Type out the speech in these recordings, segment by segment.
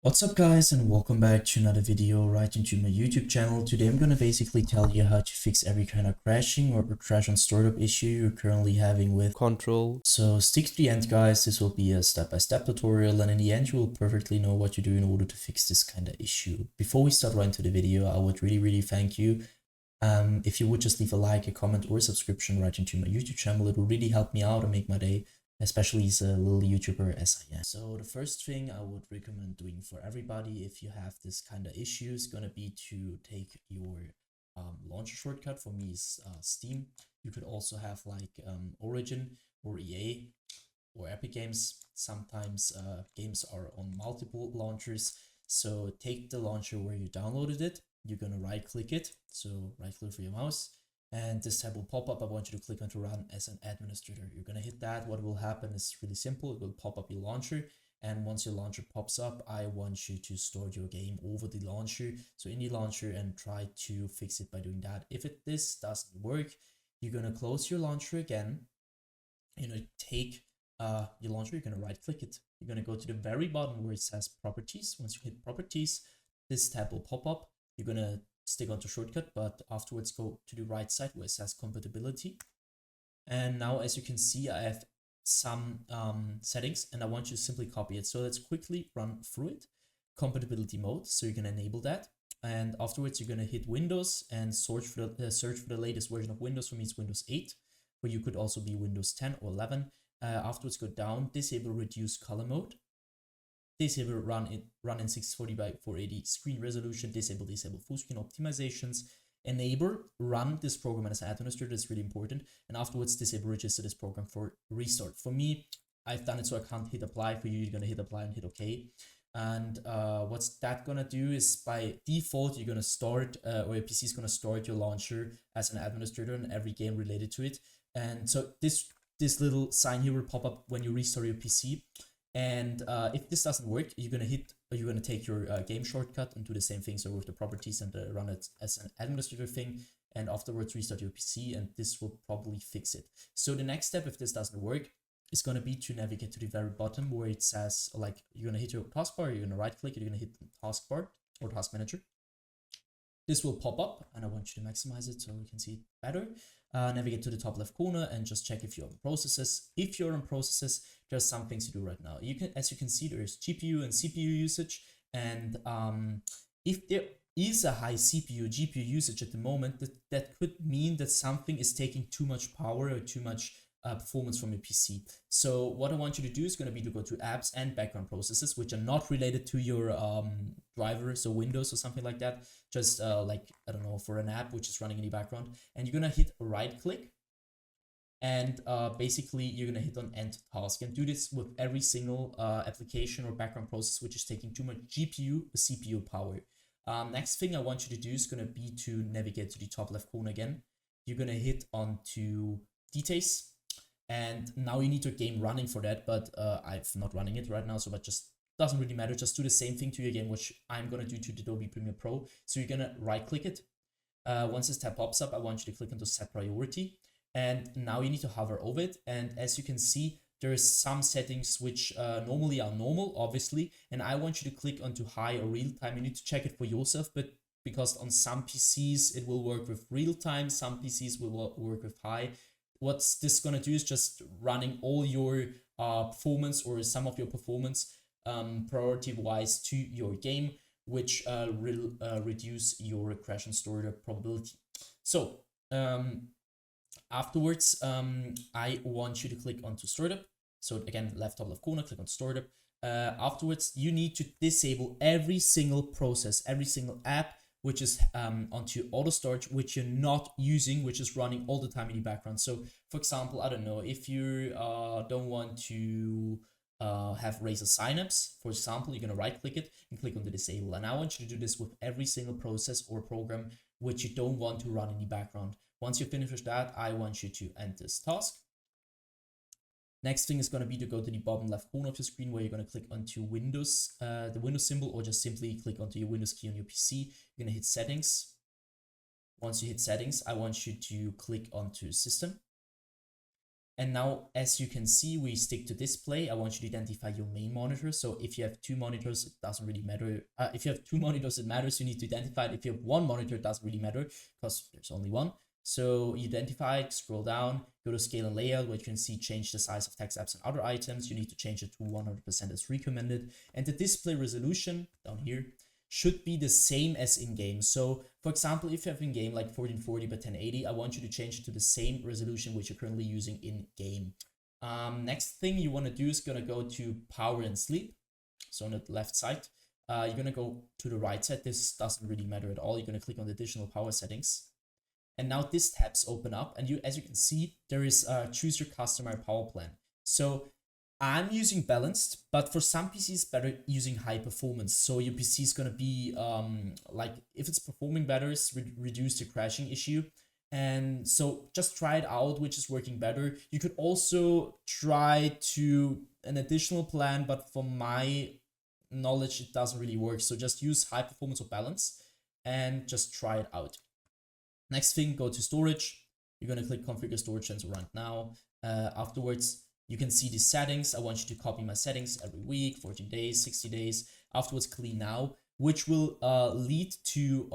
What's up guys, and welcome back to another video right into my YouTube channel. Today I'm gonna basically tell you how to fix every kind of crashing or crash on startup issue you're currently having with Control. So stick to the end guys, this will be a step-by-step tutorial, and in the end you will perfectly know what to do in order to fix this kind of issue. Before we start right into the video, I would really thank you if you would just leave a like, a comment, or a subscription right into my YouTube channel. It will really help me out and make my day, especially as a little YouTuber as I am. So the first thing I would recommend doing for everybody if you have this kind of issue is gonna be to take your launcher shortcut. For me is Steam. You could also have like Origin or EA or Epic Games. Sometimes games are on multiple launchers. So take the launcher where you downloaded it. You're gonna right click it. So right click for your mouse. And this tab will pop up. I want you to click on to run as an administrator. You're gonna hit that. What will happen is really simple. It will pop up your launcher. And once your launcher pops up, I want you to start your game over the launcher. So in the launcher and try to fix it by doing that. If this doesn't work, you're gonna close your launcher again. You're gonna take your launcher, you're gonna right click it. You're gonna go to the very bottom where it says properties. Once you hit properties, this tab will pop up. You're gonna stick onto shortcut, but afterwards go to the right side where it says compatibility. And now as you can see, I have some settings and I want you to simply copy it. So let's quickly run through it. Compatibility mode, so you can enable that. And afterwards you're gonna hit Windows and search for the latest version of Windows. For me it's Windows 8, but you could also be Windows 10 or 11. Afterwards go down, disable reduce color mode. Disable run in 640 by 480 screen resolution. Disable full screen optimizations. Enable run this program as an administrator. That's really important. And afterwards disable register this program for restart. For me, I've done it so I can't hit apply. For you, you're gonna hit apply and hit OK. And what's that gonna do is by default you're gonna start or your PC is gonna start your launcher as an administrator in every game related to it. And so this little sign here will pop up when you restart your PC. And if this doesn't work, you're gonna take your game shortcut and do the same thing. So with the properties and run it as an administrator thing, and afterwards restart your PC, and this will probably fix it. So the next step, if this doesn't work, is gonna be to navigate to the very bottom where it says, like, you're gonna hit your taskbar, you're gonna right click, you're gonna hit the taskbar or task manager. This will pop up, and I want you to maximize it so we can see it better. Navigate to the top left corner and just check if you're on processes. If you're on processes, there's some things to do right now. As you can see, there's GPU and CPU usage, and if there is a high CPU GPU usage at the moment, that could mean that something is taking too much power or too much performance from your PC. So what I want you to do is going to be to go to apps and background processes, which are not related to your driver, so Windows or something like that. Just like, I don't know, for an app which is running in the background, and you're going to hit right click. And basically you're going to hit on end task and do this with every single application or background process which is taking too much GPU or CPU power. Next thing I want you to do is going to be to navigate to the top left corner again. You're going to hit onto details. And now you need your game running for that, but I'm not running it right now, so that just doesn't really matter. Just do the same thing to your game, which I'm gonna do to Adobe Premiere Pro. So you're gonna right click it. Once this tab pops up, I want you to click onto set priority. And now you need to hover over it. And as you can see, there is some settings which normally are normal, obviously. And I want you to click onto high or real time. You need to check it for yourself, but because on some PCs it will work with real time, some PCs will work with high. What's this gonna do is just running all your performance or some of your performance priority wise to your game, which will reduce your crash and startup probability. So afterwards, I want you to click onto startup. So again, left top left corner, click on startup. Afterwards, you need to disable every single process, every single app which is onto auto start, which you're not using, which is running all the time in the background. So for example, I don't know, if you don't want to have Razer Synapse, for example, you're gonna right click it and click on the disable. And I want you to do this with every single process or program which you don't want to run in the background. Once you finish with that, I want you to end this task. Next thing is going to be to go to the bottom left corner of your screen where you're going to click onto Windows, the Windows symbol, or just simply click onto your Windows key on your PC. You're going to hit settings. Once you hit settings, I want you to click onto system. And now, as you can see, we stick to display. I want you to identify your main monitor. So if you have two monitors, it doesn't really matter. If you have two monitors, it matters. You need to identify it. If you have one monitor, it doesn't really matter because there's only one. So you identify it, scroll down, go to scale and layout, where you can see change the size of text, apps, and other items. You need to change it to 100% as recommended. And the display resolution down here should be the same as in-game. So for example, if you have in-game like 1440 by 1080, I want you to change it to the same resolution which you're currently using in-game. Next thing you want to do is going to go to power and sleep. So on the left side, you're going to go to the right side. This doesn't really matter at all. You're going to click on the additional power settings. And now this tabs open up, and as you can see, there is choose your customer power plan. So I'm using balanced, but for some PCs better using high performance. So your PC is gonna be like, if it's performing better, it's reduce the crashing issue. And so just try it out, which is working better. You could also try to an additional plan, but from my knowledge, it doesn't really work. So just use high performance or balance and just try it out. Next thing, go to storage. You're gonna click configure storage sensor right now. Afterwards, you can see the settings. I want you to copy my settings every week, 14 days, 60 days. Afterwards, clean now, which will lead to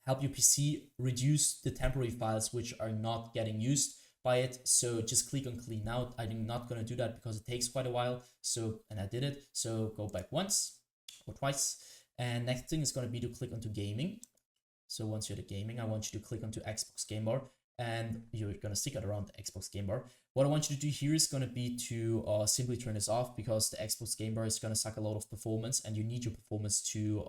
help your PC reduce the temporary files which are not getting used by it. So just click on clean now. I'm not gonna do that because it takes quite a while. So, and I did it. So go back once or twice. And next thing is gonna be to click onto gaming. So once you're at gaming, I want you to click onto Xbox Game Bar, and you're going to stick it around the Xbox Game Bar. What I want you to do here is going to be to simply turn this off, because the Xbox Game Bar is going to suck a lot of performance, and you need your performance to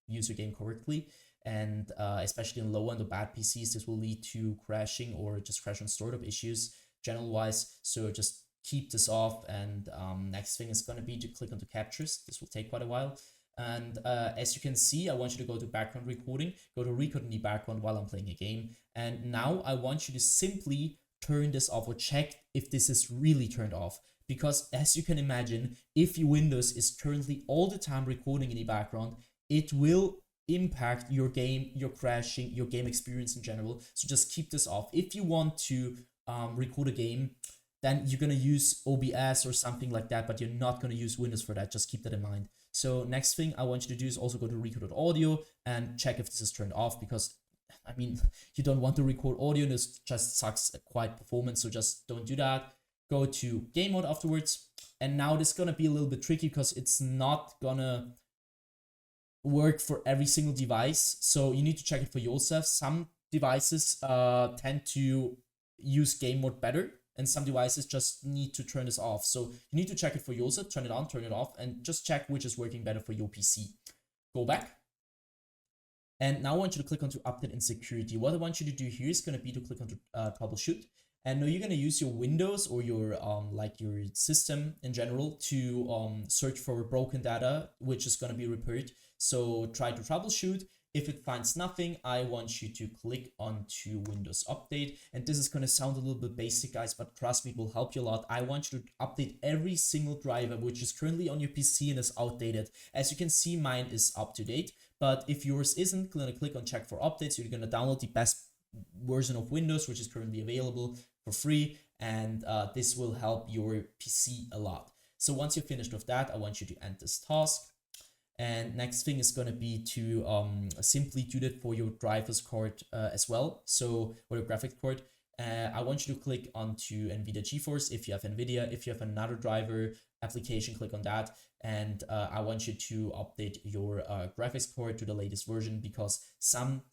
use your game correctly. And especially in low end or bad PCs, this will lead to crashing or just crash on startup issues general wise. So just keep this off. And next thing is going to be to click onto captures. This will take quite a while. And as you can see, I want you to go to background recording, go to record in the background while I'm playing a game. And now I want you to simply turn this off or check if this is really turned off. Because as you can imagine, if your Windows is currently all the time recording in the background, it will impact your game, your crashing, your game experience in general. So just keep this off. If you want to record a game, then you're going to use OBS or something like that, but you're not going to use Windows for that. Just keep that in mind. So next thing I want you to do is also go to record audio and check if this is turned off, because I mean, you don't want to record audio. This just sucks quite performance. So just don't do that. Go to game mode afterwards. And now this is going to be a little bit tricky because it's not gonna work for every single device. So you need to check it for yourself. Some devices tend to use game mode better, and some devices just need to turn this off. So you need to check it for yourself, turn it on, turn it off, and just check which is working better for your PC. Go back. And now I want you to click onto update and security. What I want you to do here is going to be to click onto troubleshoot. And now you're going to use your Windows or your like your system in general to search for broken data, which is going to be repaired. So try to troubleshoot. If it finds nothing, I want you to click onto Windows Update. And this is going to sound a little bit basic, guys, but trust me, it will help you a lot. I want you to update every single driver which is currently on your PC and is outdated. As you can see, mine is up to date. But if yours isn't, going to click on check for updates. You're going to download the best version of Windows, which is currently available for free. And this will help your PC a lot. So once you're finished with that, I want you to end this task. And next thing is going to be to simply do that for your drivers card as well. So, or your graphics card. I want you to click onto NVIDIA GeForce if you have NVIDIA. If you have another driver application, click on that. And I want you to update your graphics card to the latest version, because some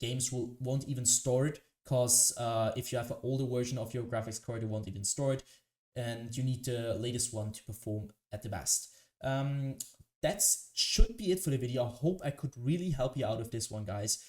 games won't even store it, because if you have an older version of your graphics card, it won't even store it. And you need the latest one to perform at the best. That should be it for the video. I hope I could really help you out with this one, guys.